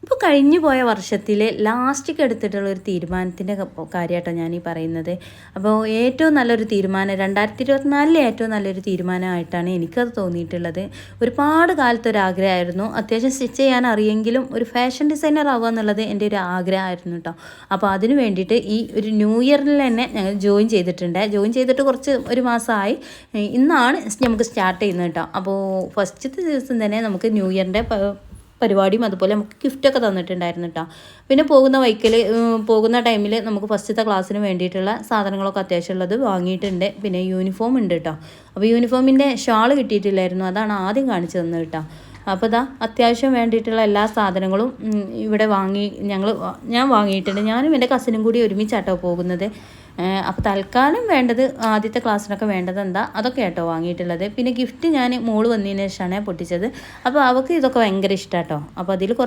ഇപ്പോൾ കഴിഞ്ഞു പോയ വർഷത്തിലെ ലാസ്റ്റിക്ക് എടുത്തിട്ടുള്ള ഒരു തീരുമാനത്തിൻ്റെ കാര്യമായിട്ടോ ഞാൻ ഈ പറയുന്നത്. അപ്പോൾ ഏറ്റവും നല്ലൊരു തീരുമാനം 2024 ഏറ്റവും നല്ലൊരു തീരുമാനമായിട്ടാണ് എനിക്കത് തോന്നിയിട്ടുള്ളത്. ഒരുപാട് കാലത്തൊരാഗ്രഹമായിരുന്നു, അത്യാവശ്യം സ്റ്റിച്ച് ചെയ്യാൻ അറിയെങ്കിലും ഒരു ഫാഷൻ ഡിസൈനർ ആവുക എന്നുള്ളത് എൻ്റെ ഒരു ആഗ്രഹമായിരുന്നു കേട്ടോ. അപ്പോൾ അതിന് വേണ്ടിയിട്ട് ഈ ഒരു ന്യൂ ഇയറിൽ തന്നെ ഞങ്ങൾ ജോയിൻ ചെയ്തിട്ടുണ്ട്. ജോയിൻ ചെയ്തിട്ട് ഒരു മാസമായി. ഇന്നാണ് നമുക്ക് സ്റ്റാർട്ട് ചെയ്യുന്നത് കേട്ടോ. അപ്പോൾ ഫസ്റ്റത്തെ ദിവസം തന്നെ നമുക്ക് ന്യൂ ഇയറിൻ്റെ പരിപാടിയും അതുപോലെ നമുക്ക് ഗിഫ്റ്റൊക്കെ തന്നിട്ടുണ്ടായിരുന്നു കേട്ടോ. പിന്നെ പോകുന്ന ടൈമിൽ നമുക്ക് ഫസ്റ്റത്തെ ക്ലാസ്സിന് വേണ്ടിയിട്ടുള്ള സാധനങ്ങളൊക്കെ അത്യാവശ്യമുള്ളത് വാങ്ങിയിട്ടുണ്ട്. പിന്നെ യൂണിഫോം ഉണ്ട് കേട്ടോ. അപ്പോൾ യൂണിഫോമിൻ്റെ ഷാൾ കിട്ടിയിട്ടില്ലായിരുന്നു, അതാണ് ആദ്യം കാണിച്ചു തന്നത് കേട്ടോ. അപ്പോൾ അത്യാവശ്യം വേണ്ടിയിട്ടുള്ള എല്ലാ സാധനങ്ങളും ഇവിടെ ഞാൻ വാങ്ങിയിട്ടുണ്ട്. ഞാനും എൻ്റെ കസിനും കൂടി ഒരുമിച്ചാട്ടോ പോകുന്നത്. അപ്പോൾ തൽക്കാലം വേണ്ടത് ആദ്യത്തെ ക്ലാസ്സിനൊക്കെ വേണ്ടത് അതൊക്കെ ആട്ടോ വാങ്ങിയിട്ടുള്ളത്. പിന്നെ ഗിഫ്റ്റ് ഞാൻ മോള് വന്നതിന് ശേഷമാണ് പൊട്ടിച്ചത്. അപ്പോൾ അവൾക്ക് ഇതൊക്കെ ഭയങ്കര ഇഷ്ടമാട്ടോ. അപ്പോൾ അതിൽ കുറച്ച്